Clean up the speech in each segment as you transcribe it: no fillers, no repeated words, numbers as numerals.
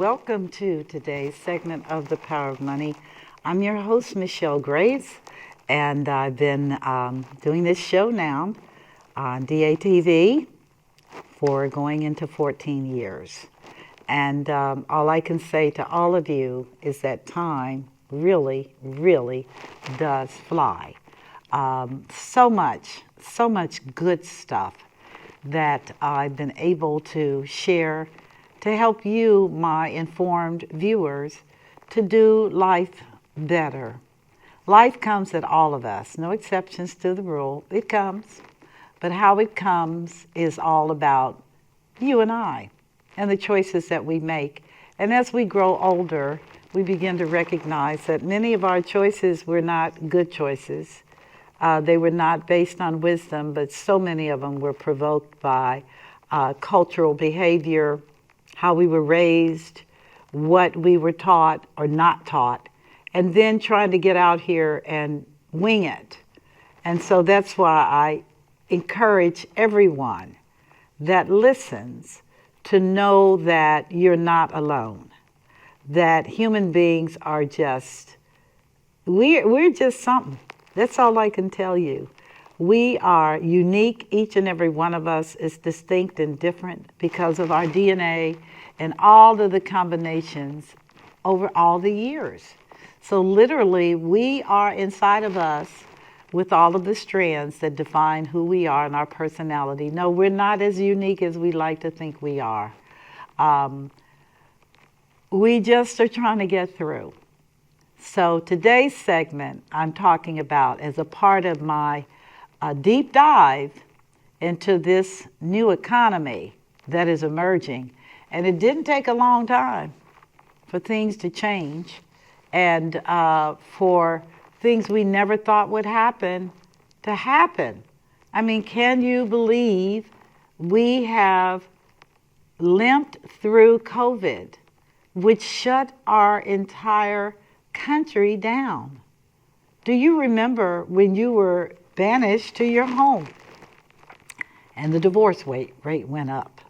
welcome to today's segment of The Power of Money. I'm your host, Michelle Graves, and I've been doing this show now on DATV for going into 14 years. And all I can say to all of you is that time really, really does fly. So much good stuff that I've been able to share to help you, my informed viewers, to do life better. Life comes at all of us, no exceptions to the rule. It comes, but how it comes is all about you and I and the choices that we make. And as we grow older, we begin to recognize that many of our choices were not good choices. They were not based on wisdom, but so many of them were provoked by cultural behavior, how we were raised, what we were taught or not taught, and then trying to get out here and wing it. And so that's why I encourage everyone that listens to know that you're not alone, that human beings are just, we're just something. That's all I can tell you. We are unique. Each and every one of us is distinct and different because of our DNA and all of the combinations over all the years. So literally, we are inside of us with all of the strands that define who we are and our personality. No, we're not as unique as we like to think we are. We just are trying to get through. So today's segment I'm talking about as a part of my deep dive into this new economy that is emerging. And it didn't take a long time for things to change and for things we never thought would happen to happen. I mean, can you believe we have limped through COVID, which shut our entire country down? Do you remember when you were banished to your home and the divorce rate went up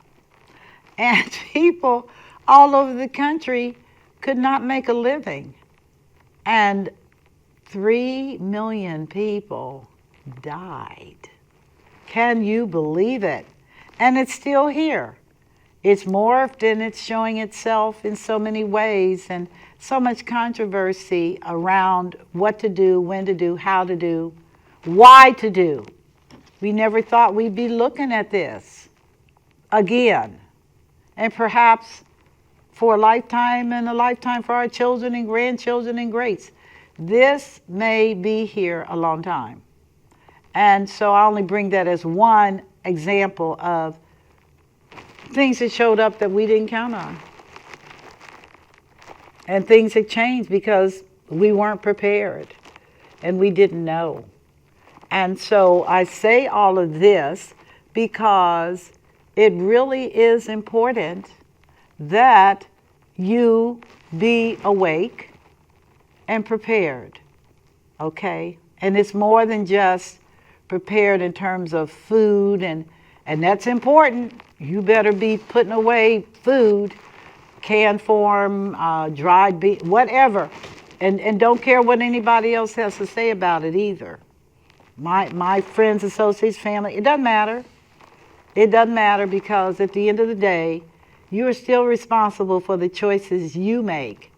and people all over the country could not make a living and 3 million people died? Can you believe it? And it's still here. It's morphed and it's showing itself in so many ways, and so much controversy around what to do, when to do, how to do, why to do. We never thought we'd be looking at this again. And perhaps for a lifetime and a lifetime for our children and grandchildren and greats. This may be here a long time. And so I only bring that as one example of things that showed up that we didn't count on. And things had changed because we weren't prepared and we didn't know. And so I say all of this because it really is important that you be awake and prepared, okay? And it's more than just prepared in terms of food, and that's important. You better be putting away food, canned form, dried beef, whatever. And don't care what anybody else has to say about it either. My friends, associates, family, it doesn't matter. It doesn't matter because at the end of the day, you are still responsible for the choices you make.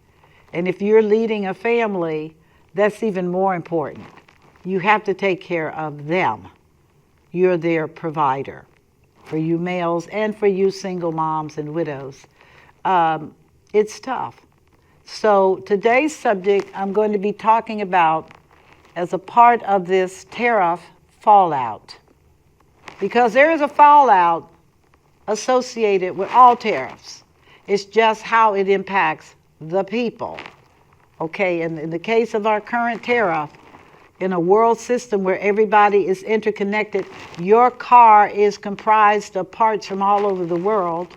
And if you're leading a family, that's even more important. You have to take care of them. You're their provider for you males and for you single moms and widows. It's tough. So today's subject I'm going to be talking about as a part of this tariff fallout. Because there is a fallout associated with all tariffs. It's just how it impacts the people. Okay, and in the case of our current tariff, in a world system where everybody is interconnected, your car is comprised of parts from all over the world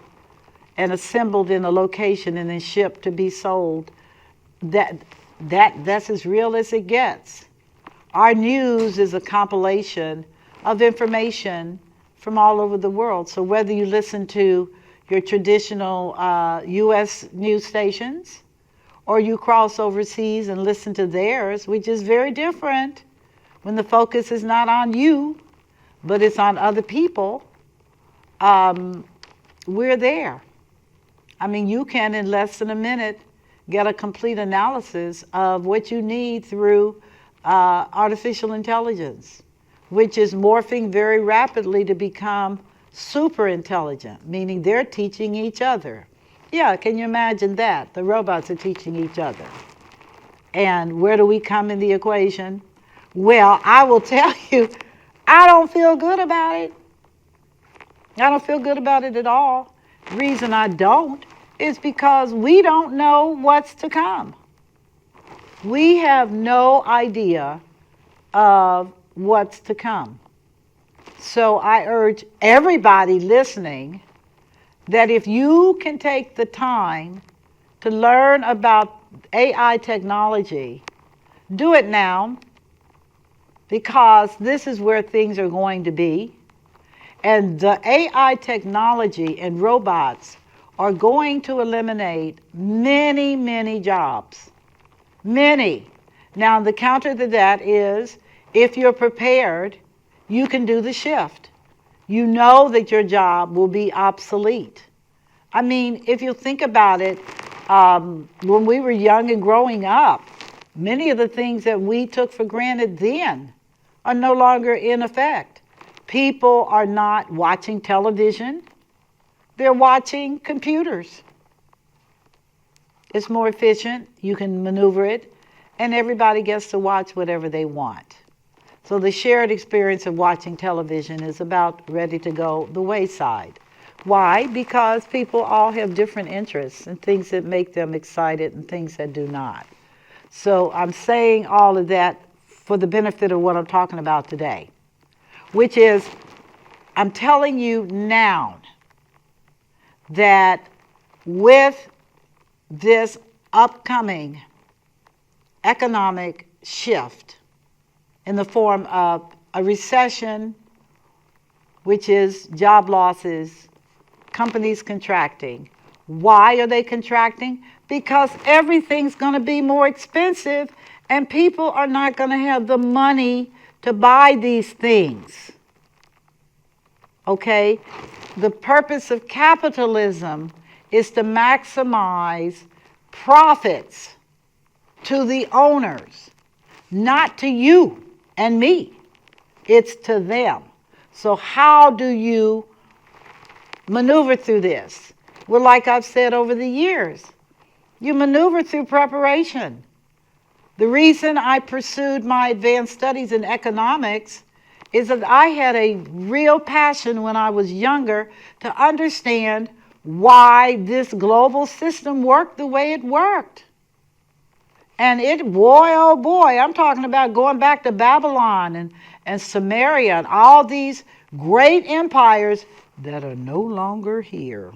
and assembled in a location and then shipped to be sold. That's as real as it gets. Our news is a compilation of information from all over the world. So whether you listen to your traditional U.S. news stations, or you cross overseas and listen to theirs, which is very different when the focus is not on you, but it's on other people. We're there. I mean, you can, in less than a minute, get a complete analysis of what you need through artificial intelligence, which is morphing very rapidly to become super intelligent, meaning they're teaching each other. Yeah, can you imagine that? The robots are teaching each other. And where do we come in the equation? Well, I will tell you, I don't feel good about it. I don't feel good about it at all. The reason I don't is because we don't know what's to come. We have no idea of what's to come. So I urge everybody listening that if you can take the time to learn about AI technology, do it now, because this is where things are going to be. And the AI technology and robots are going to eliminate many, many jobs. Many. Now, the counter to that is, if you're prepared, you can do the shift. You know that your job will be obsolete. I mean, if you think about it, when we were young and growing up, many of the things that we took for granted then are no longer in effect. People are not watching television. They're watching computers. It's more efficient. You can maneuver it, and everybody gets to watch whatever they want. So the shared experience of watching television is about ready to go the wayside. Why? Because people all have different interests and things that make them excited and things that do not. So I'm saying all of that for the benefit of what I'm talking about today, which is, I'm telling you now that with this upcoming economic shift in the form of a recession, which is job losses, companies contracting. Why are they contracting? Because everything's going to be more expensive and people are not going to have the money to buy these things. Okay? The purpose of capitalism is to maximize profits to the owners, not to you and me. It's to them. So how do you maneuver through this? Well, like I've said over the years, you maneuver through preparation. The reason I pursued my advanced studies in economics is that I had a real passion when I was younger to understand why this global system worked the way it worked. And it, boy, oh boy, I'm talking about going back to Babylon and Samaria and all these great empires that are no longer here.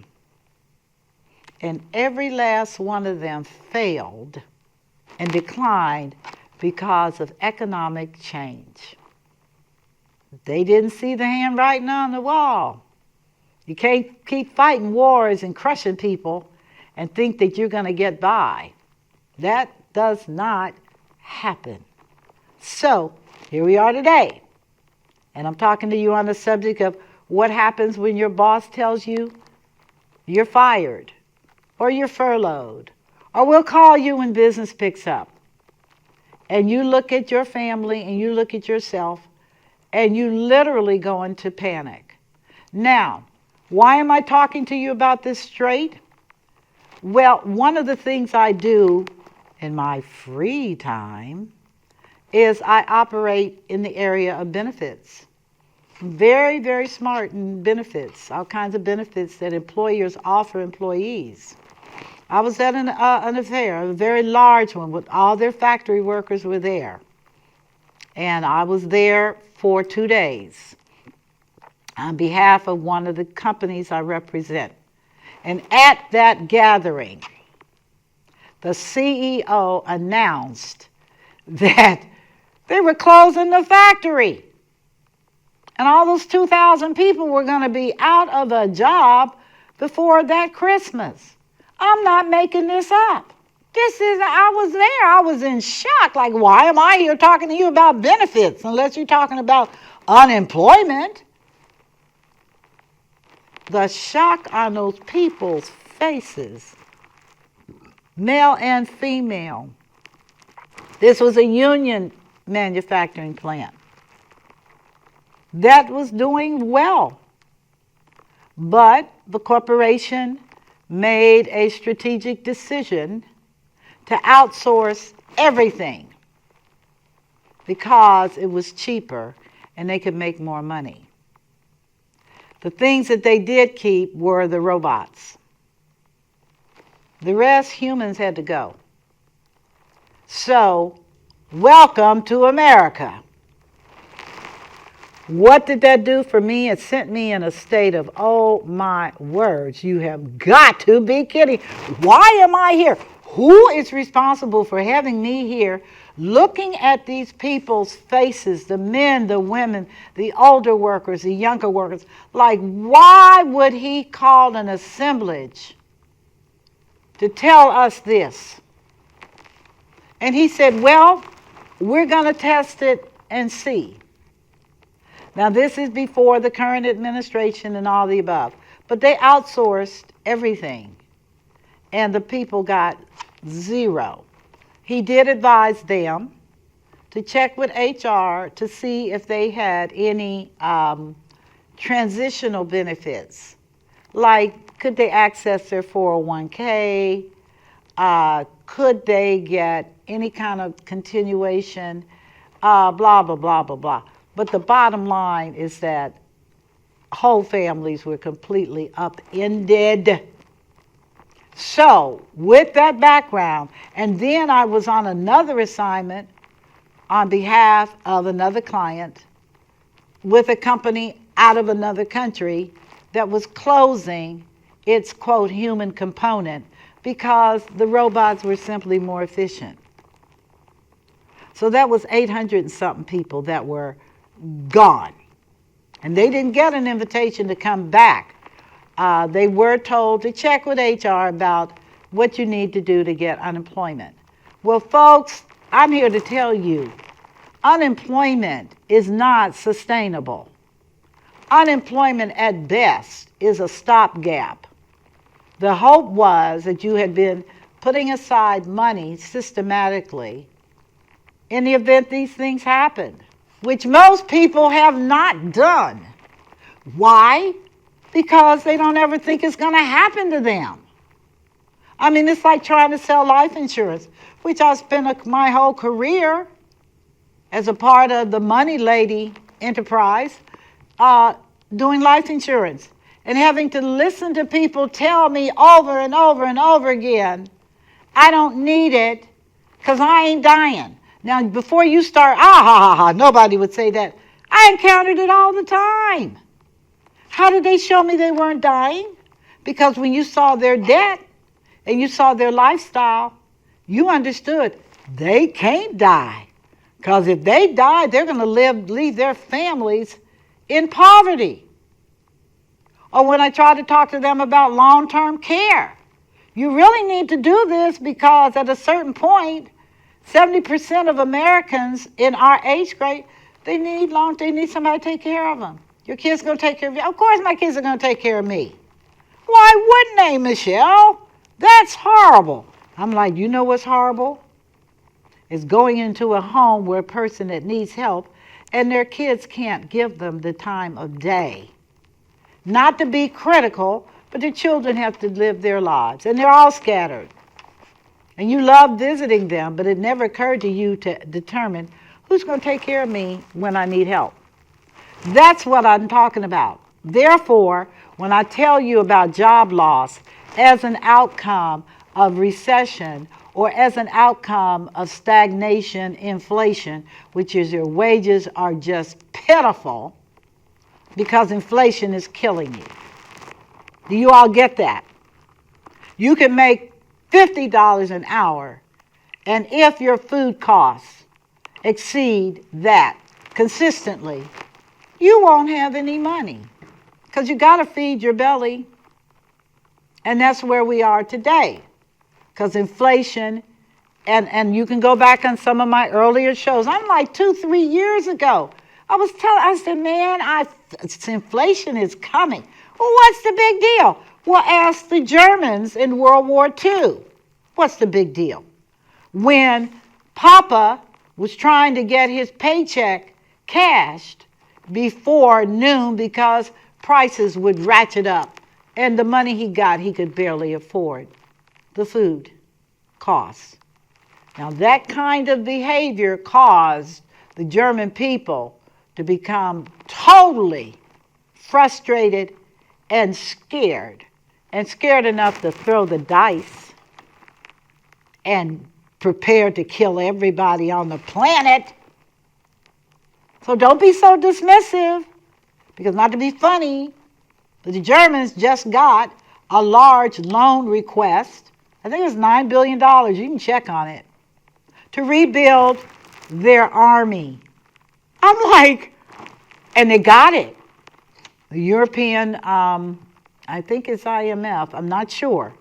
And every last one of them failed and declined because of economic change. They didn't see the handwriting on the wall. You can't keep fighting wars and crushing people and think that you're going to get by. That does not happen. So, here we are today. And I'm talking to you on the subject of what happens when your boss tells you you're fired, or you're furloughed, or we'll call you when business picks up. And you look at your family and you look at yourself and you literally go into panic. Now, why am I talking to you about this straight? Well, one of the things I do in my free time is I operate in the area of benefits. Very, very smart in benefits, all kinds of benefits that employers offer employees. I was at an affair, a very large one, with all their factory workers were there. And I was there for 2 days on behalf of one of the companies I represent. And at that gathering, the CEO announced that they were closing the factory. And all those 2,000 people were going to be out of a job before that Christmas. I'm not making this up. I was there. I was in shock. Like, why am I here talking to you about benefits unless you're talking about unemployment? The shock on those people's faces, male and female. This was a union manufacturing plant that was doing well. But the corporation made a strategic decision to outsource everything because it was cheaper and they could make more money. The things that they did keep were the robots. The rest, humans had to go. So, welcome to America. What did that do for me? It sent me in a state of, oh my words, you have got to be kidding. Why am I here? Who is responsible for having me here looking at these people's faces, the men, the women, the older workers, the younger workers? Like, why would he call an assemblage to tell us this? And he said, well, we're going to test it and see. Now, this is before the current administration and all the above. But they outsourced everything, and the people got zero. He did advise them to check with HR to see if they had any transitional benefits. Like, could they access their 401k? Could they get any kind of continuation? Blah, blah, blah, blah, blah. But the bottom line is that whole families were completely upended. So, with that background, and then I was on another assignment on behalf of another client with a company out of another country that was closing its, quote, human component because the robots were simply more efficient. So that was 800 and something people that were gone. And they didn't get an invitation to come back. They were told to check with HR about what you need to do to get unemployment. Well, folks, I'm here to tell you, unemployment is not sustainable. Unemployment at best is a stopgap. The hope was that you had been putting aside money systematically in the event these things happened, which most people have not done. Why? Because they don't ever think it's going to happen to them. I mean, it's like trying to sell life insurance, which I spent my whole career as a part of the Money Lady enterprise doing life insurance and having to listen to people tell me over and over and over again, I don't need it because I ain't dying. Now, before you start, nobody would say that. I encountered it all the time. How did they show me they weren't dying? Because when you saw their debt and you saw their lifestyle, you understood they can't die. Because if they die, they're going to leave their families in poverty. Or when I try to talk to them about long-term care, you really need to do this because at a certain point, 70% of Americans in our age grade, they need somebody to take care of them. Your kids going to take care of you? Of course my kids are going to take care of me. Why wouldn't they, Michelle? That's horrible. I'm like, you know what's horrible? It's going into a home where a person that needs help and their kids can't give them the time of day. Not to be critical, but the children have to live their lives, and they're all scattered. And you love visiting them, but it never occurred to you to determine who's going to take care of me when I need help. That's what I'm talking about. Therefore, when I tell you about job loss as an outcome of recession or as an outcome of stagnation, inflation, which is your wages are just pitiful because inflation is killing you. Do you all get that? You can make $50 an hour, and if your food costs exceed that consistently, you won't have any money because you got to feed your belly. And that's where we are today. Because inflation, and you can go back on some of my earlier shows. I'm like 2-3 years ago. I said, man, inflation is coming. Well, what's the big deal? Well, ask the Germans in World War II. What's the big deal? When Papa was trying to get his paycheck cashed before noon because prices would ratchet up, and the money he got, he could barely afford the food costs. Now, that kind of behavior caused the German people to become totally frustrated and scared enough to throw the dice and prepare to kill everybody on the planet. So don't be so dismissive, because not to be funny, but the Germans just got a large loan request. I think it was $9 billion. You can check on it. To rebuild their army. I'm like, and they got it. The European, I think it's IMF, I'm not sure.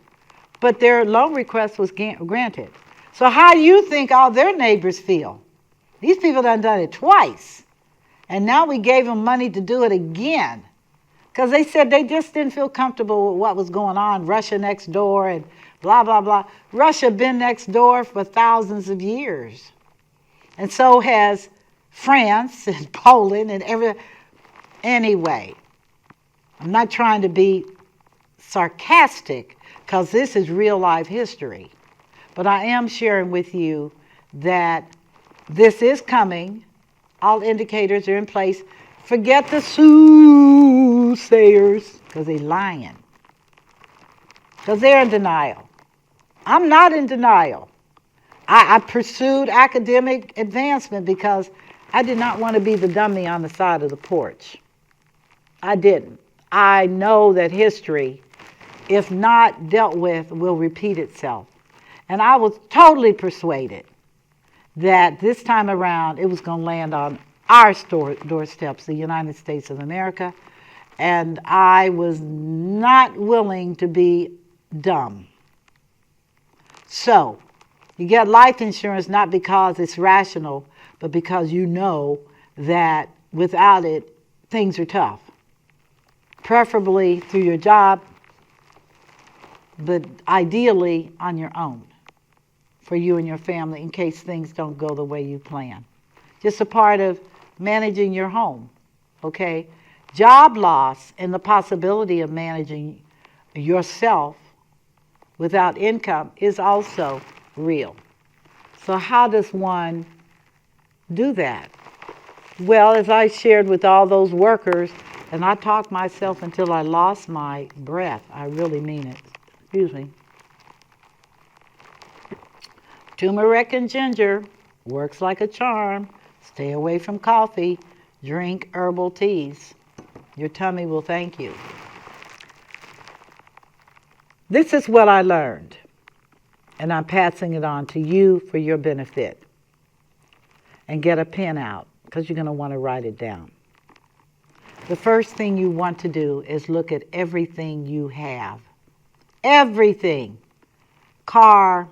But their loan request was granted. So how do you think all their neighbors feel? These people done it twice. And now we gave them money to do it again. Because they said they just didn't feel comfortable with what was going on. Russia next door and blah, blah, blah. Russia been next door for thousands of years. And so has France and Poland and Anyway, I'm not trying to be sarcastic, because this is real life history. But I am sharing with you that this is coming. All indicators are in place. Forget the soothsayers, because they're lying. Because they're in denial. I'm not in denial. I pursued academic advancement because I did not want to be the dummy on the side of the porch. I didn't. I know that history, if not dealt with, will repeat itself. And I was totally persuaded that this time around it was going to land on our doorsteps, the United States of America, and I was not willing to be dumb. So, you get life insurance not because it's rational, but because you know that without it, things are tough. Preferably through your job, but ideally on your own, for you and your family, in case things don't go the way you plan. Just a part of managing your home, okay? Job loss and the possibility of managing yourself without income is also real. So how does one do that? Well, as I shared with all those workers, and I talked myself until I lost my breath. I really mean it. Excuse me. Turmeric and ginger works like a charm. Stay away from coffee. Drink herbal teas. Your tummy will thank you. This is what I learned, and I'm passing it on to you for your benefit. And get a pen out, because you're going to want to write it down. The first thing you want to do is look at everything you have. Everything. Car,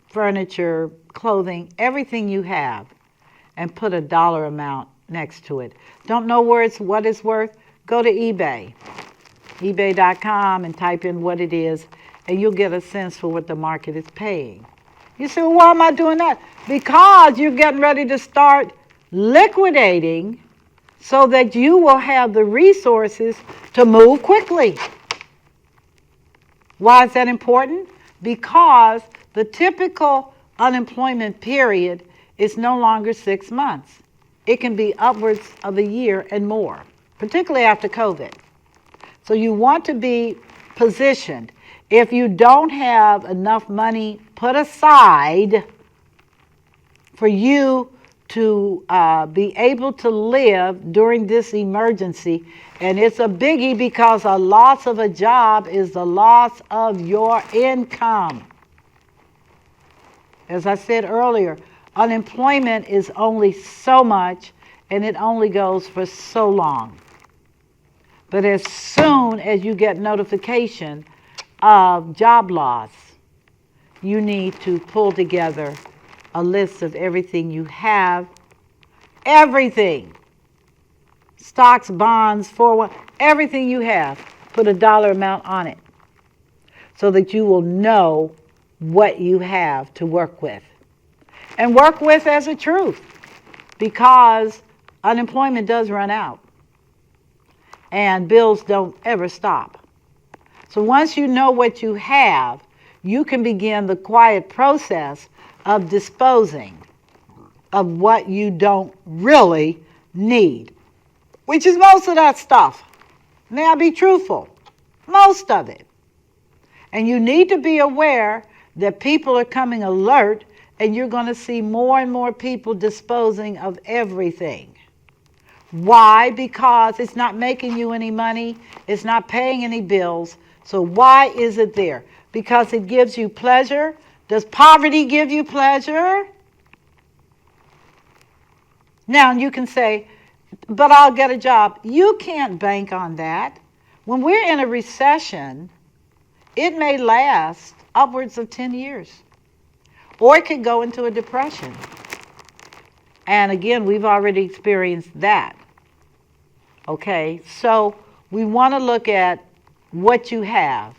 furniture, clothing, everything you have. And put a dollar amount next to it. Don't know what it's worth? Go to eBay. eBay.com and type in what it is, and you'll get a sense for what the market is paying. You say, well, why am I doing that? Because you're getting ready to start liquidating so that you will have the resources to move quickly. Why is that important? Because the typical unemployment period is no longer 6 months. It can be upwards of a year and more, particularly after COVID. So you want to be positioned. If you don't have enough money put aside for you to be able to live during this emergency, and it's a biggie because a loss of a job is the loss of your income. As I said earlier, unemployment is only so much, and it only goes for so long. But as soon as you get notification of job loss, you need to pull together a list of everything you have, everything, stocks, bonds, 401, everything you have, put a dollar amount on it so that you will know what you have to work with. And work with as a truth, because unemployment does run out and bills don't ever stop. So once you know what you have, you can begin the quiet process of disposing of what you don't really need, which is most of that stuff. May I be truthful? Most of it. And you need to be aware that people are coming alert, and you're going to see more and more people disposing of everything. Why? Because it's not making you any money. It's not paying any bills. So why is it there? Because it gives you pleasure. Does poverty give you pleasure? Now you can say, but I'll get a job. You can't bank on that. When we're in a recession, it may last upwards of 10 years. Or it could go into a depression. And again, we've already experienced that. Okay, so we want to look at what you have,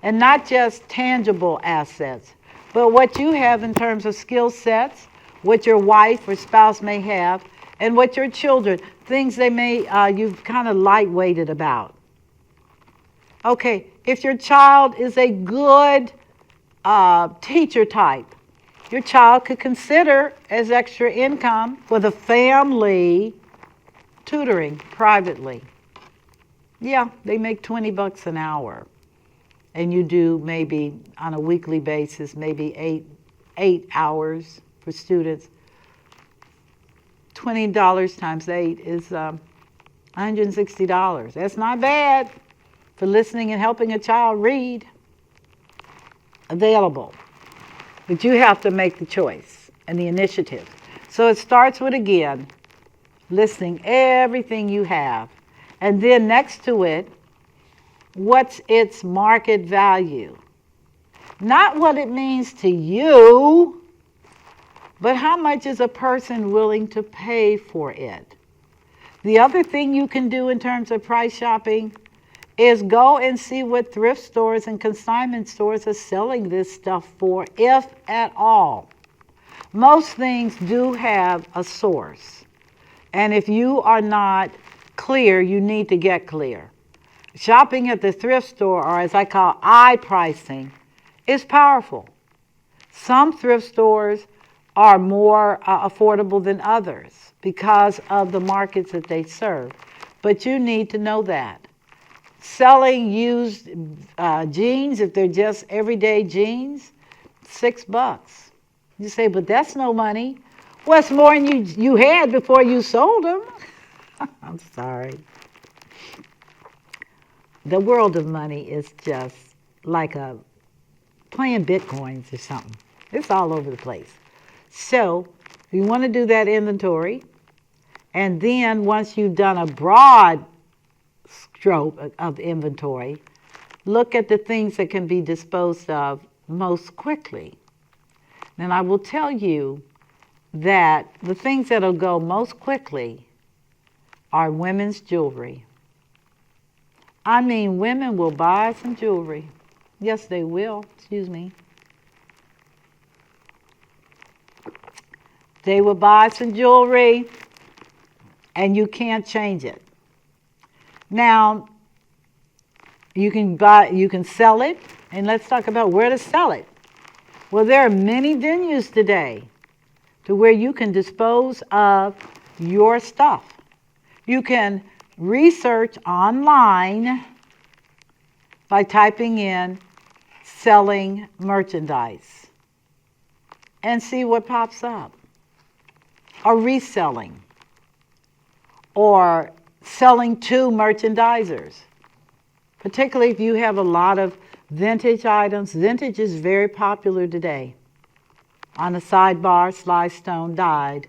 and not just tangible assets, but what you have in terms of skill sets, what your wife or spouse may have, and what your children, things they may, you've kind of lightweighted about. Okay, if your child is a good teacher type, your child could consider as extra income for the family tutoring privately. Yeah, they make $20 an hour. And you do maybe on a weekly basis, maybe eight hours for students. $20 times 8 is $160. That's not bad for listening and helping a child read. Available. But you have to make the choice and the initiative. So it starts with, again, listing everything you have. And then next to it, what's its market value? Not what it means to you, but how much is a person willing to pay for it? The other thing you can do in terms of price shopping is go and see what thrift stores and consignment stores are selling this stuff for, if at all. Most things do have a source. And if you are not clear, you need to get clear. Shopping at the thrift store, or as I call eye pricing, is powerful. Some thrift stores are more affordable than others because of the markets that they serve. But you need to know that. Selling used jeans, if they're just everyday jeans, $6. You say, but that's no money. Well, it's more than you had before you sold them. I'm sorry. The world of money is just like playing bitcoins or something. It's all over the place. So you want to do that inventory. And then once you've done a broad stroke of inventory, look at the things that can be disposed of most quickly. And I will tell you that the things that will go most quickly are women's jewelry. I mean, women will buy some jewelry. Yes, they will. Excuse me. They will buy some jewelry, and you can't change it. Now, you can sell it, and let's talk about where to sell it. Well, there are many venues today to where you can dispose of your stuff. You can research online by typing in selling merchandise and see what pops up. Or reselling. Or selling to merchandisers. Particularly if you have a lot of vintage items. Vintage is very popular today. On the sidebar, Sly Stone died,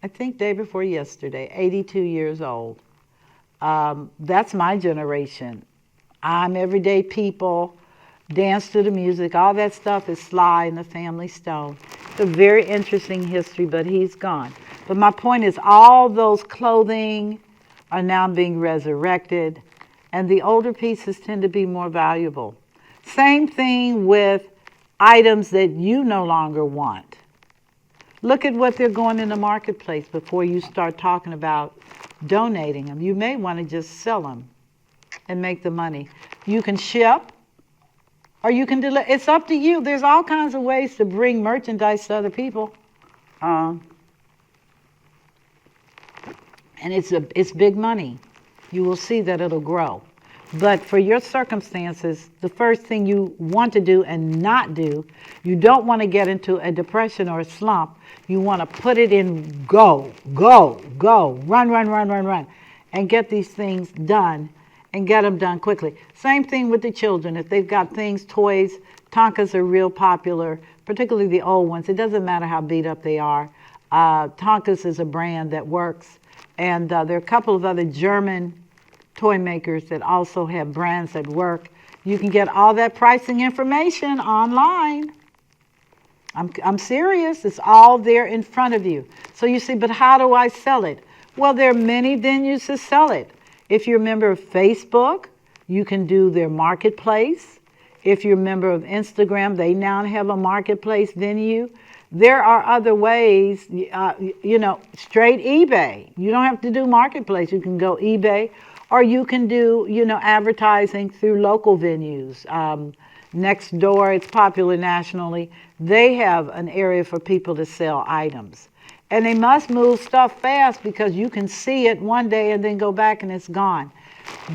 I think day before yesterday, 82 years old. That's my generation. I'm everyday people. dance to the music, all that stuff is Sly and the Family Stone. It's a very interesting history, but he's gone. But my point is, all those clothing are now being resurrected, and the older pieces tend to be more valuable. Same thing with items that you no longer want. Look at what they're going in the marketplace before you start talking about donating them. You may want to just sell them and make the money. You can ship, or you can deliver. It's up to you. There's all kinds of ways to bring merchandise to other people. And it's big money. You will see that it'll grow. But for your circumstances, the first thing you want to do and not do, you don't want to get into a depression or a slump. You want to put it in go, run, and get these things done and get them done quickly. Same thing with the children. If they've got things, toys, Tonkas are real popular, particularly the old ones. It doesn't matter how beat up they are. Tonkas is a brand that works. And there are a couple of other German toy makers that also have brands that work. You can get all that pricing information online. I'm serious. It's all there in front of you. So you say, but how do I sell it? Well, there are many venues to sell it. If you're a member of Facebook, you can do their marketplace. If you're a member of Instagram, they now have a marketplace venue. There are other ways, straight eBay. You don't have to do marketplace. You can go eBay, or you can do, advertising through local venues. Nextdoor, it's popular nationally. They have an area for people to sell items. And they must move stuff fast because you can see it one day and then go back and it's gone.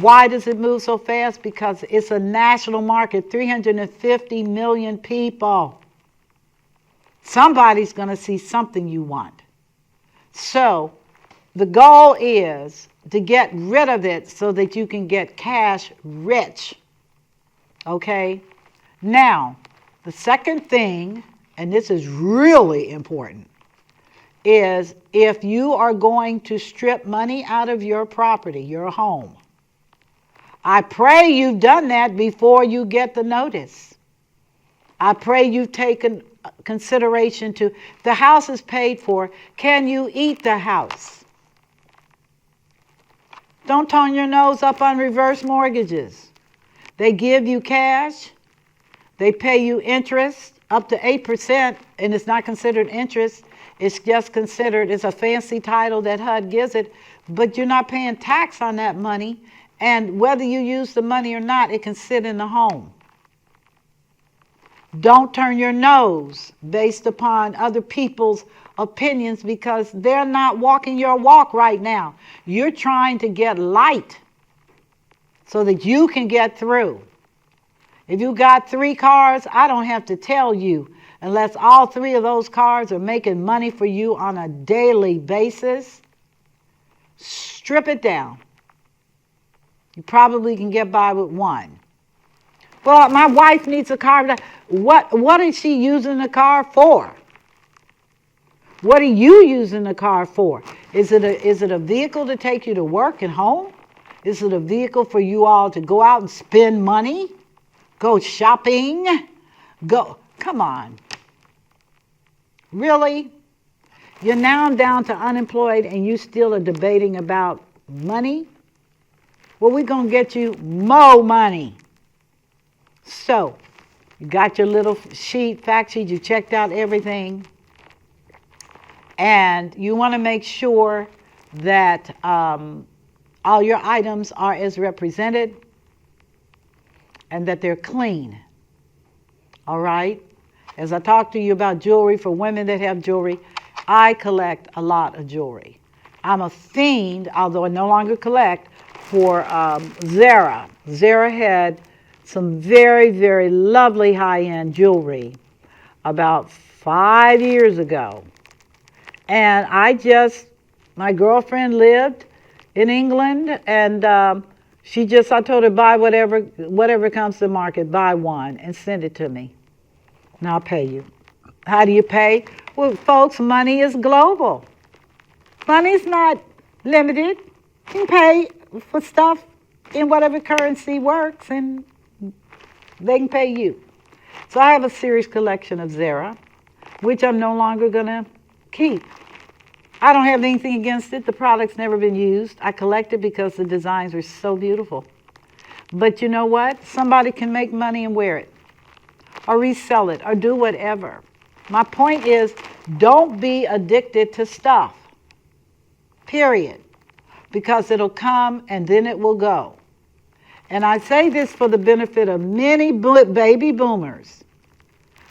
Why does it move so fast? Because it's a national market, 350 million people. Somebody's going to see something you want. So the goal is to get rid of it so that you can get cash rich. Okay? Now, the second thing, and this is really important, is if you are going to strip money out of your property, your home, I pray you've done that before you get the notice. I pray you've taken consideration to, the house is paid for, can you eat the house? Don't turn your nose up on reverse mortgages. They give you cash, they pay you interest up to 8%, and it's not considered interest. It's just considered, it's a fancy title that HUD gives it, but you're not paying tax on that money, and whether you use the money or not, it can sit in the home. Don't turn your nose based upon other people's opinions because they're not walking your walk right now. You're trying to get light so that you can get through. If you got 3 cars, I don't have to tell you, unless all 3 of those cars are making money for you on a daily basis, strip it down. You probably can get by with 1. Well, my wife needs a car. What is she using the car for? What are you using the car for? Is it a vehicle to take you to work and home? Is it a vehicle for you all to go out and spend money? Go shopping? Come on. Really? You're now down to unemployed and you still are debating about money? Well, we're going to get you more money. So, you got your little fact sheet, you checked out everything, and you want to make sure that all your items are as represented and that they're clean. All right? As I talked to you about jewelry, for women that have jewelry, I collect a lot of jewelry. I'm a fiend, although I no longer collect, for Zara. Zara had some very, very lovely high-end jewelry about 5 years ago. And my girlfriend lived in England, and I told her, buy whatever comes to market, buy one and send it to me. And I'll pay you. How do you pay? Well, folks, money is global. Money's not limited. You can pay for stuff in whatever currency works, and They can pay you. So I have a serious collection of Zara, which I'm no longer going to keep. I don't have anything against it. The product's never been used. I collect it because the designs are so beautiful. But you know what? Somebody can make money and wear it, or resell it, or do whatever. My point is, don't be addicted to stuff, period, because it'll come and then it will go. And I say this for the benefit of many baby boomers,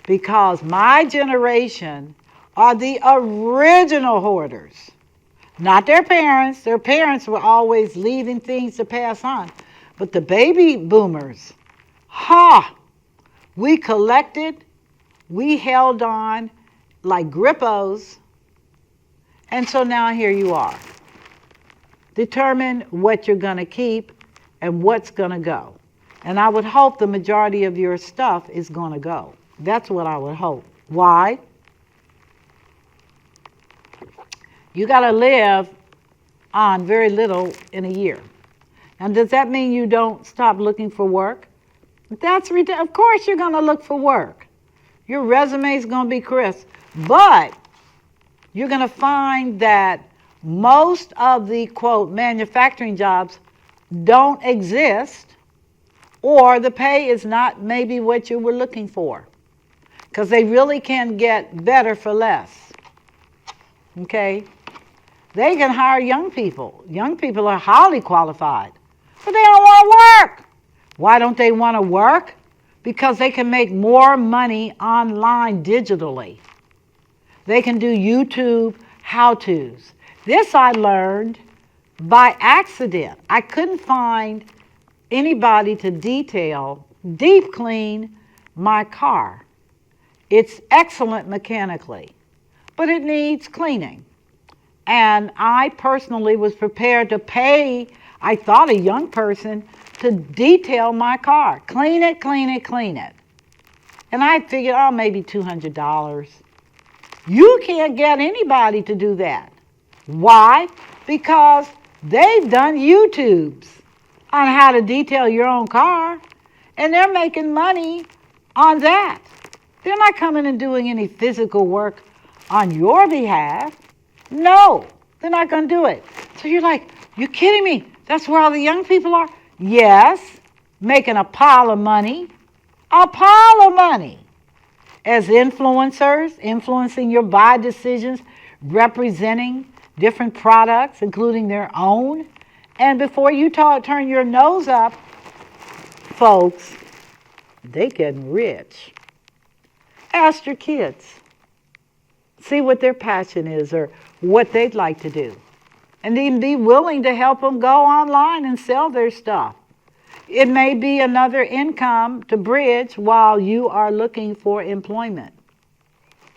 because my generation are the original hoarders, not their parents. Their parents were always leaving things to pass on. But the baby boomers, we collected, we held on like grippos, and so now here you are. Determine what you're going to keep and what's going to go. And I would hope the majority of your stuff is going to go. That's what I would hope. Why? You got to live on very little in a year. And does that mean you don't stop looking for work? That's of course you're going to look for work. Your resume is going to be crisp. But you're going to find that most of the, quote, manufacturing jobs don't exist, or the pay is not maybe what you were looking for, because they really can get better for less. Okay? They can hire young people. Young people are highly qualified, but they don't want to work. Why don't they want to work? Because they can make more money online digitally. They can do YouTube how-tos. This I learned by accident. I couldn't find anybody to deep clean my car. It's excellent mechanically, but it needs cleaning. And I personally was prepared to pay, I thought, a young person to detail my car. Clean it, clean it, clean it. And I figured, maybe $200. You can't get anybody to do that. Why? Because they've done YouTubes on how to detail your own car, and they're making money on that. They're not coming and doing any physical work on your behalf. No, they're not going to do it. So you're like, you kidding me? That's where all the young people are? Yes, making a pile of money. A pile of money. As influencers, influencing your buy decisions, representing different products, including their own. And before you turn your nose up, folks, they getting rich. Ask your kids. See what their passion is or what they'd like to do. And then be willing to help them go online and sell their stuff. It may be another income to bridge while you are looking for employment.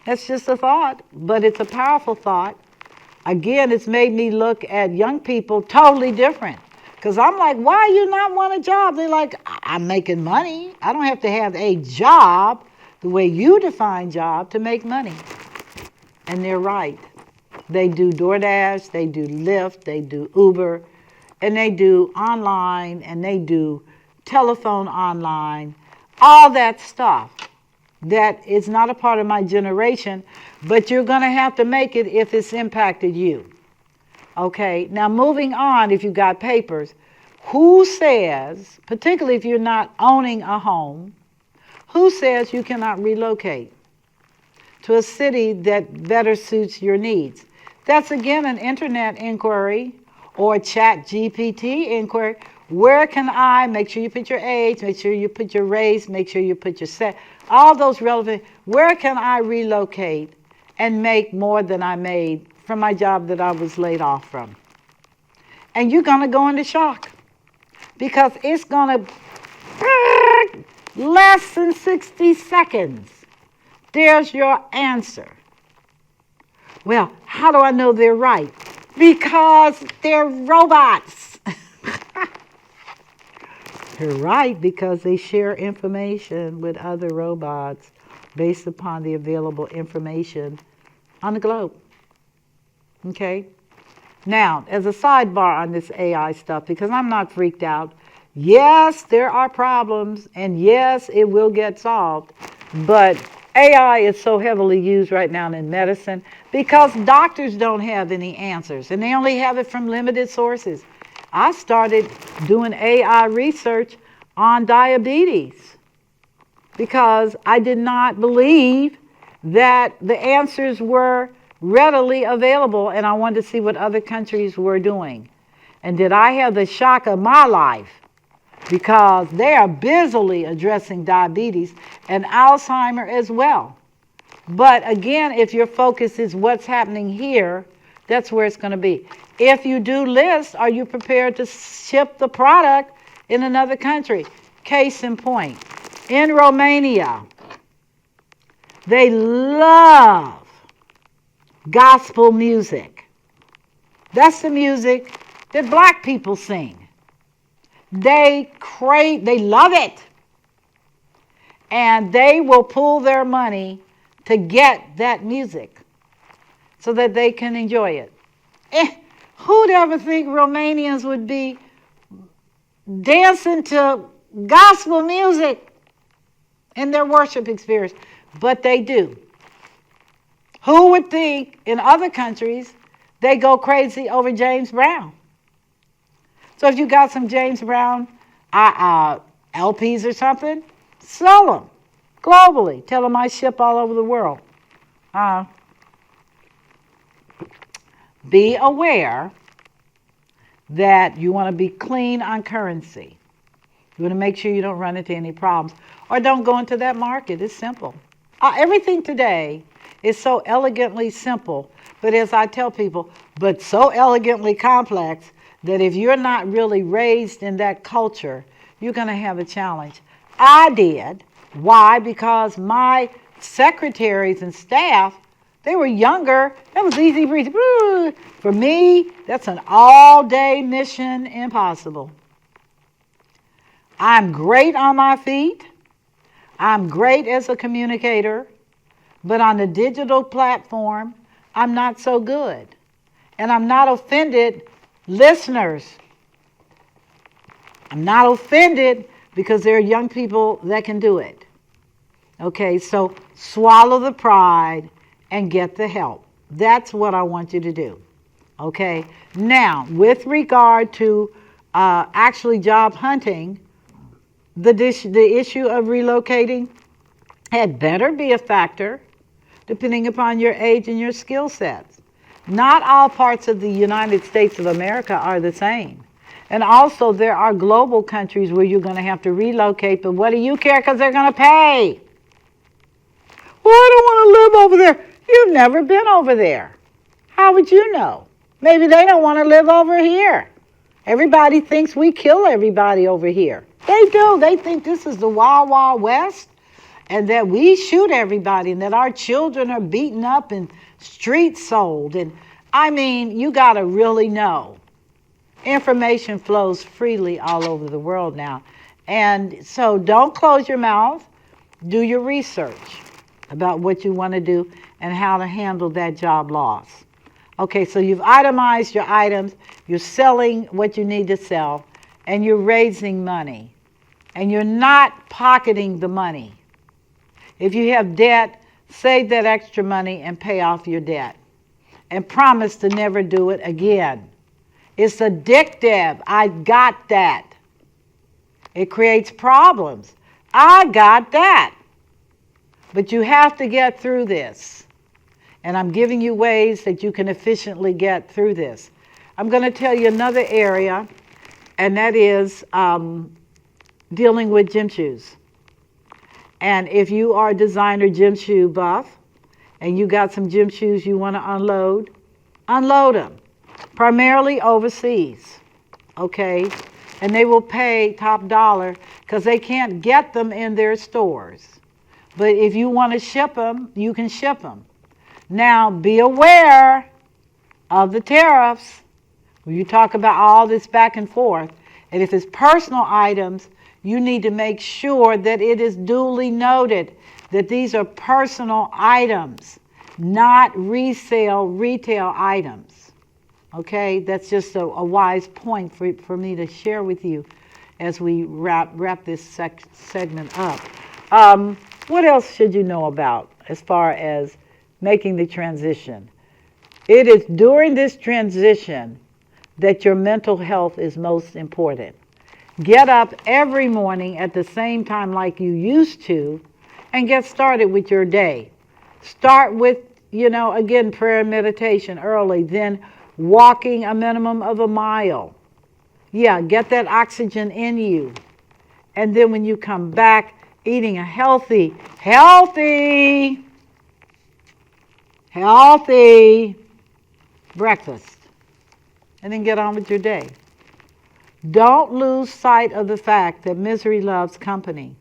That's just a thought, but it's a powerful thought. Again, it's made me look at young people totally different. Because I'm like, why you not want a job? They're like, I'm making money. I don't have to have a job the way you define job to make money. And they're right. They do DoorDash, they do Lyft, they do Uber, and they do online, and they do telephone online, all that stuff that is not a part of my generation, but you're going to have to make it if it's impacted you. Okay, now moving on, if you've got papers, who says, particularly if you're not owning a home, who says you cannot relocate to a city that better suits your needs? That's again an internet inquiry or chat GPT inquiry. Where can I, make sure you put your age, make sure you put your race, make sure you put your sex, all those relevant, where can I relocate and make more than I made from my job that I was laid off from? And you're going to go into shock because it's going to less than 60 seconds. There's your answer. Well, how do I know they're right? Because they're robots. They're right because they share information with other robots based upon the available information on the globe. Okay? Now, as a sidebar on this AI stuff, because I'm not freaked out, Yes, there are problems, and yes, it will get solved. But AI is so heavily used right now in medicine because doctors don't have any answers, and they only have it from limited sources. I started doing AI research on diabetes because I did not believe that the answers were readily available, and I wanted to see what other countries were doing. And did I have the shock of my life? Because they are busily addressing diabetes and Alzheimer as well. But again, if your focus is what's happening here, that's where it's going to be. If you do list, are you prepared to ship the product in another country? Case in point, in Romania, they love gospel music. That's the music that black people sing. They love it. And they will pull their money to get that music so that they can enjoy it. Who'd ever think Romanians would be dancing to gospel music in their worship experience? But they do. Who would think in other countries they go crazy over James Brown? So if you got some James Brown LPs or something, sell them globally. Tell them I ship all over the world. Be aware that you want to be clean on currency. You want to make sure you don't run into any problems or don't go into that market. It's simple. Everything today is so elegantly simple, but as I tell people, but so elegantly complex that if you're not really raised in that culture, you're going to have a challenge. I did. Why? Because my secretaries and staff, they were younger. That was easy breezy. For me, that's an all-day mission impossible. I'm great on my feet. I'm great as a communicator. But on the digital platform, I'm not so good. And I'm not offended, listeners. I'm not offended because there are young people that can do it. Okay, so swallow the pride and get the help. That's what I want you to do. Okay, now with regard to actually job hunting, the issue of relocating had better be a factor depending upon your age and your skill sets. Not all parts of the United States of America are the same. And also there are global countries where you're going to have to relocate, but what do you care because they're going to pay? Well, I don't want to live over there. You've never been over there. How would you know? Maybe they don't want to live over here. Everybody thinks we kill everybody over here. They do. They think this is the Wild Wild West and that we shoot everybody and that our children are beaten up and streets sold. And I mean, you got to really know. Information flows freely all over the world now. And so don't close your mouth. Do your research about what you want to do and how to handle that job loss. Okay, so you've itemized your items, you're selling what you need to sell, and you're raising money. And you're not pocketing the money. If you have debt, save that extra money and pay off your debt. And promise to never do it again. It's addictive. I got that. It creates problems. I got that. But you have to get through this. And I'm giving you ways that you can efficiently get through this. I'm going to tell you another area, and that is dealing with gym shoes. And if you are a designer gym shoe buff, and you got some gym shoes you want to unload them. Primarily overseas, okay? And they will pay top dollar because they can't get them in their stores. But if you want to ship them, you can ship them. Now, be aware of the tariffs. When you talk about all this back and forth, and if it's personal items, you need to make sure that it is duly noted that these are personal items, not retail items. Okay, that's just a wise point for me to share with you. as we wrap this segment up. What else should you know about as far as making the transition? It is during this transition that your mental health is most important. Get up every morning at the same time like you used to and get started with your day. Start with, again, prayer and meditation early, then walking a minimum of a mile. Yeah, get that oxygen in you. And then when you come back, eating a healthy breakfast. And then get on with your day. Don't lose sight of the fact that misery loves company.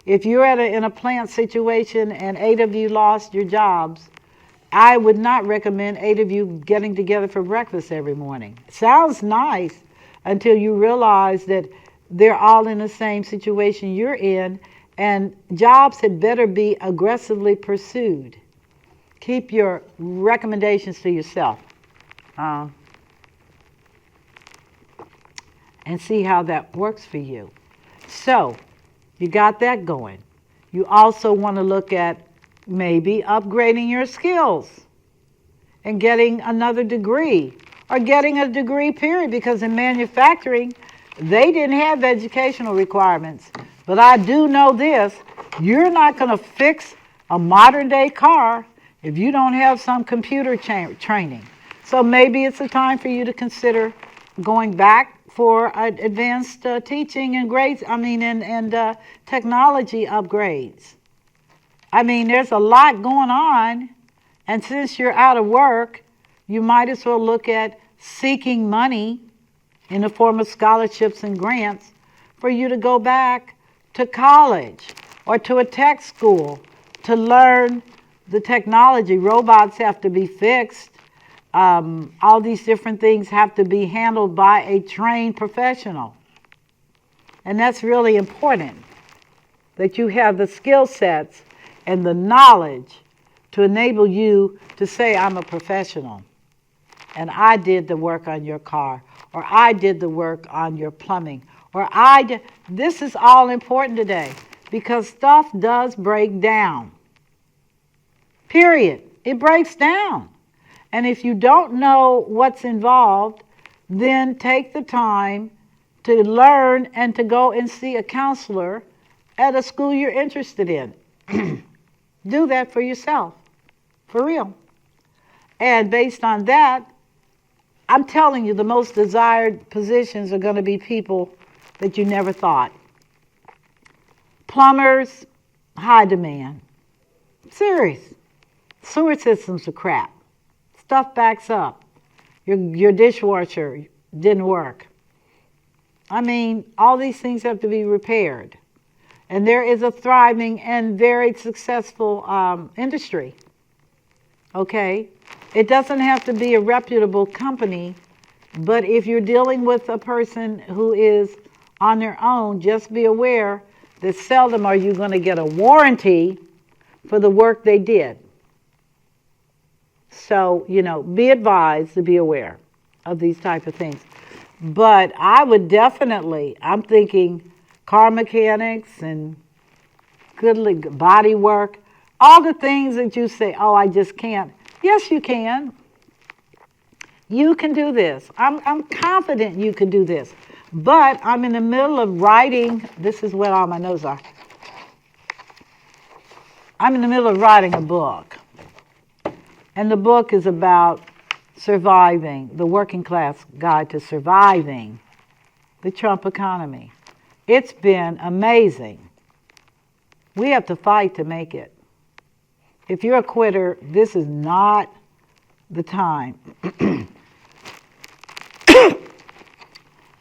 If you're in a plant situation and 8 of you lost your jobs, I would not recommend 8 of you getting together for breakfast every morning. Sounds nice until you realize that they're all in the same situation you're in, and jobs had better be aggressively pursued. Keep your recommendations to yourself. And see how that works for you. So, you got that going. You also want to look at maybe upgrading your skills and getting another degree or getting a degree period, because in manufacturing, they didn't have educational requirements. But I do know this, you're not going to fix a modern day car if you don't have some computer training. So maybe it's a time for you to consider going back for advanced teaching and grades, and technology upgrades. There's a lot going on, and since you're out of work, you might as well look at seeking money in the form of scholarships and grants for you to go back to college or to a tech school to learn the technology. Robots have to be fixed. All these different things have to be handled by a trained professional. And that's really important, that you have the skill sets and the knowledge to enable you to say, I'm a professional, and I did the work on your car, or I did the work on your plumbing, or this is all important today, because stuff does break down. Period. It breaks down. And if you don't know what's involved, then take the time to learn and to go and see a counselor at a school you're interested in. Do that for yourself, for real. And based on that, I'm telling you, the most desired positions are going to be people that you never thought. Plumbers, high demand. Serious. Sewer systems are crap. Stuff backs up. Your dishwasher didn't work. All these things have to be repaired. And there is a thriving and very successful industry. Okay? It doesn't have to be a reputable company, but if you're dealing with a person who is on their own, just be aware that seldom are you going to get a warranty for the work they did. So, be advised to be aware of these type of things. But I would definitely, I'm thinking car mechanics and good body work, all the things that you say, oh, I just can't. Yes, you can. You can do this. I'm confident you can do this. But I'm in the middle of writing, this is where all my notes are. I'm in the middle of writing a book. And the book is about surviving, the working class guide to surviving the Trump economy. It's been amazing. We have to fight to make it. If you're a quitter, this is not the time.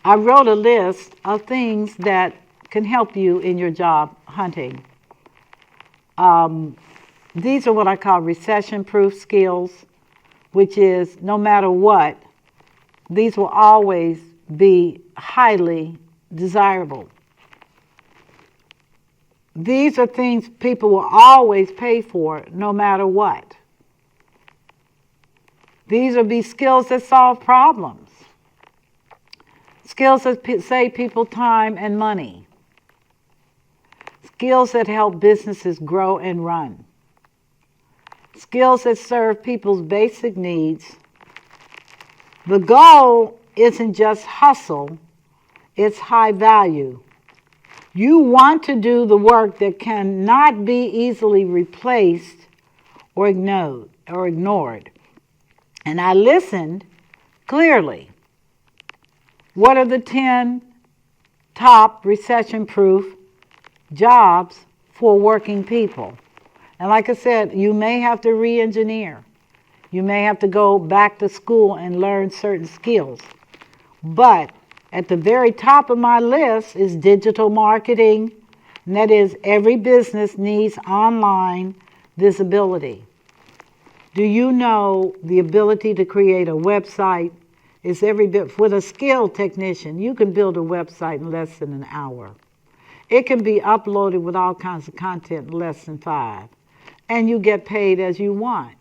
I wrote a list of things that can help you in your job hunting. These are what I call recession-proof skills, which is no matter what, these will always be highly desirable. These are things people will always pay for no matter what. These will be skills that solve problems. Skills that save people time and money. Skills that help businesses grow and run. Skills that serve people's basic needs. The goal isn't just hustle, it's high value. You want to do the work that cannot be easily replaced or ignored. And I listened clearly. What are the 10 top recession-proof jobs for working people? And like I said, you may have to re-engineer. You may have to go back to school and learn certain skills. But at the very top of my list is digital marketing. And that is, every business needs online visibility. Do you know the ability to create a website is every bit, with a skilled technician, you can build a website in less than an hour. It can be uploaded with all kinds of content in less than 5. And you get paid as you want.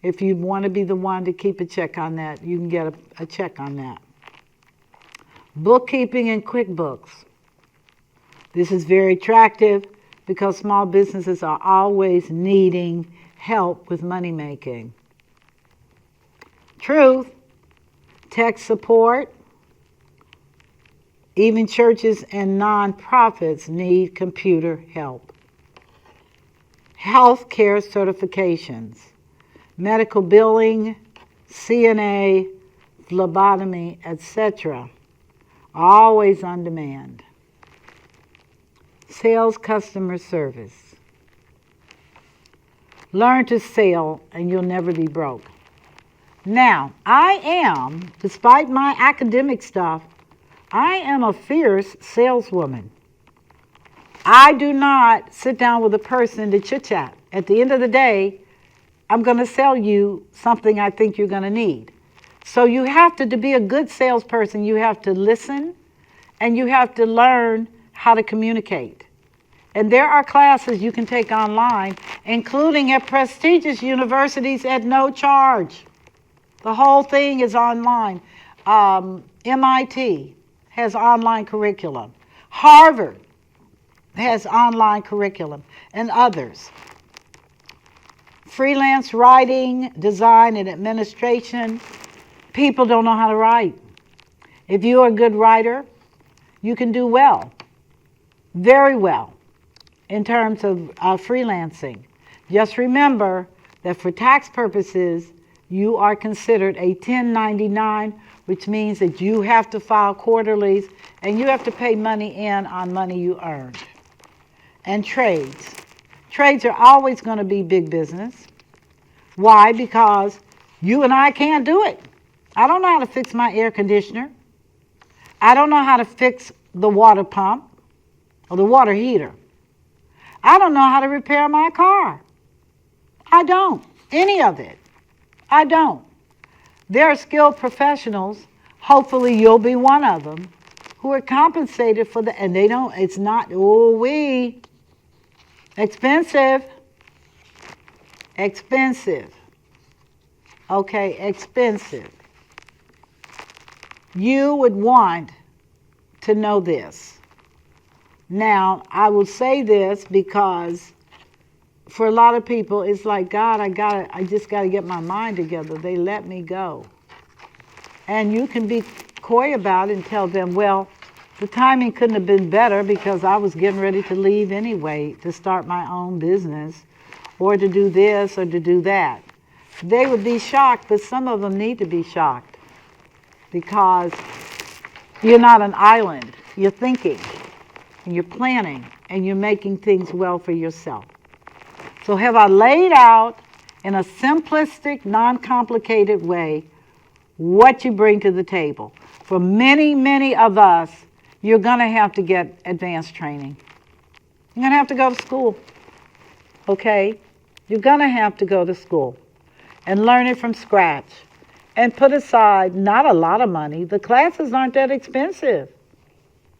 If you want to be the one to keep a check on that, you can get a check on that. Bookkeeping and QuickBooks. This is very attractive because small businesses are always needing help with money making. Truth, tech support. Even churches and nonprofits need computer help. Healthcare certifications, medical billing, CNA, phlebotomy, etc. Always on demand. Sales customer service. Learn to sell and you'll never be broke. Now, I am, despite my academic stuff, I am a fierce saleswoman. I do not sit down with a person to chit-chat. At the end of the day, I'm going to sell you something I think you're going to need. So you have to be a good salesperson, you have to listen and you have to learn how to communicate. And there are classes you can take online, including at prestigious universities at no charge. The whole thing is online. MIT has online curriculum. Harvard has online curriculum, and others. Freelance writing, design, and administration. People don't know how to write. If you are a good writer, you can do well, very well, in terms of freelancing. Just remember that for tax purposes, you are considered a 1099, which means that you have to file quarterlies and you have to pay money in on money you earned. And trades. Trades are always going to be big business. Why? Because you and I can't do it. I don't know how to fix my air conditioner. I don't know how to fix the water pump or the water heater. I don't know how to repair my car. I don't. Any of it. I don't. There are skilled professionals, hopefully you'll be one of them, who are compensated for the, and they don't, it's not, expensive. Expensive. Okay, expensive. You would want to know this. Now, I will say this because for a lot of people, it's like, God, I just got to get my mind together. They let me go. And you can be coy about it and tell them, well, the timing couldn't have been better because I was getting ready to leave anyway to start my own business or to do this or to do that. They would be shocked, but some of them need to be shocked because you're not an island. You're thinking and you're planning and you're making things well for yourself. So have I laid out in a simplistic, non-complicated way what you bring to the table? For many, many of us, you're going to have to get advanced training. You're going to have to go to school, okay? You're going to have to go to school and learn it from scratch and put aside not a lot of money. The classes aren't that expensive,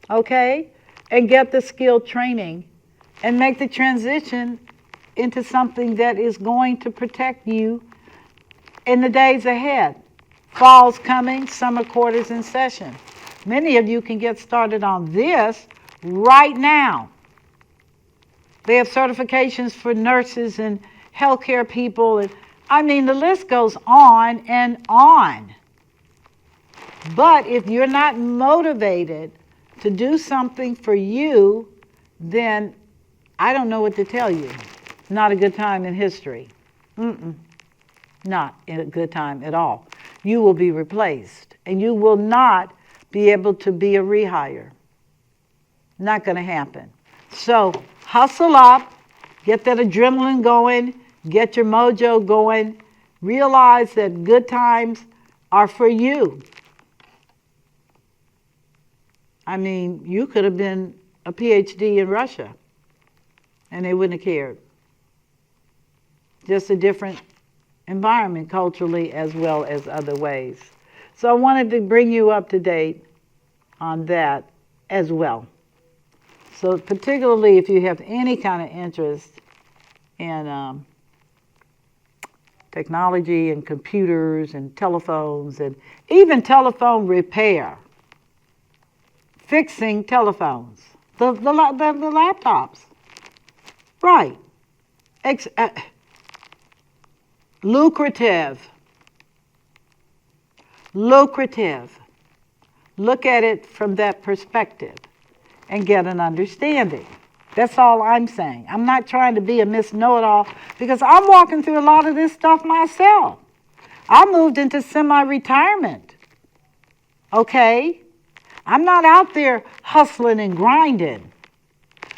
okay? And get the skilled training and make the transition into something that is going to protect you in the days ahead. Fall's coming, summer quarters in session. Many of you can get started on this right now. They have certifications for nurses and healthcare people. And I mean, the list goes on and on. But if you're not motivated to do something for you, then I don't know what to tell you. Not a good time in history. Not a good time at all. You will be replaced, and you will not be able to be a rehire. Not going to happen. So hustle up, get that adrenaline going, get your mojo going. Realize that good times are for you. I mean, you could have been a PhD in Russia, and they wouldn't have cared. Just a different environment culturally as well as other ways. So I wanted to bring you up to date on that as well. So particularly if you have any kind of interest in technology and computers and telephones and even telephone repair, fixing telephones, the laptops, right, lucrative. Look at it from that perspective and get an understanding. That's all I'm saying. I'm not trying to be a Miss Know-It-All because I'm walking through a lot of this stuff myself. I moved into semi-retirement, okay? I'm not out there hustling and grinding.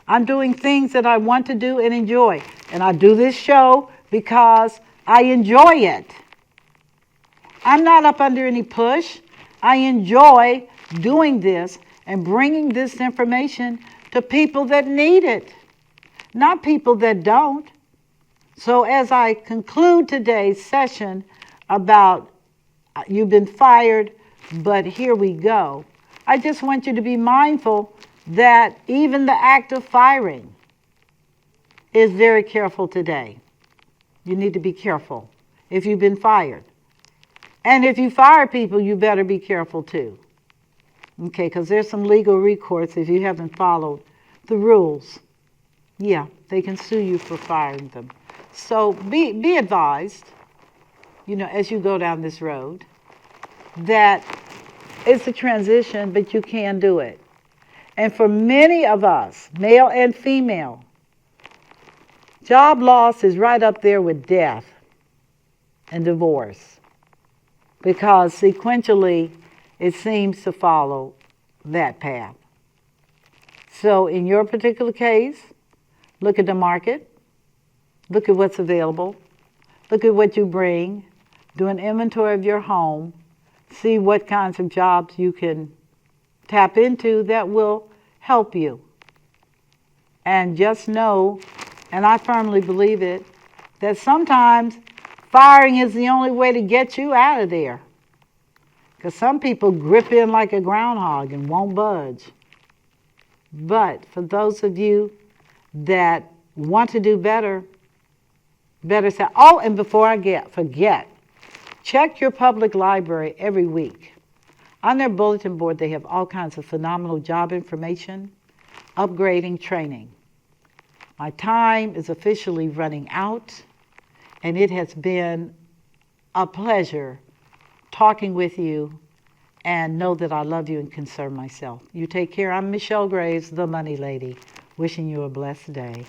I'm doing things that I want to do and enjoy. And I do this show because I enjoy it. I'm not up under any push. I enjoy doing this and bringing this information to people that need it, not people that don't. So as I conclude today's session about you've been fired, but here we go, I just want you to be mindful that even the act of firing is very careful today. You need to be careful if you've been fired. And if you fire people, you better be careful too. Okay, because there's some legal recourse if you haven't followed the rules. Yeah, they can sue you for firing them. So be advised, as you go down this road, that it's a transition, but you can do it. And for many of us, male and female, job loss is right up there with death and divorce, because sequentially it seems to follow that path. So in your particular case, look at the market, look at what's available, look at what you bring, do an inventory of your home, see what kinds of jobs you can tap into that will help you. And just know, and I firmly believe it, that sometimes firing is the only way to get you out of there. Because some people grip in like a groundhog and won't budge. But for those of you that want to do better, better say, oh, and before I forget, check your public library every week. On their bulletin board, they have all kinds of phenomenal job information, upgrading, training. My time is officially running out, and it has been a pleasure talking with you, and know that I love you and concern myself. You take care. I'm Michelle Graves, the Money Lady, wishing you a blessed day.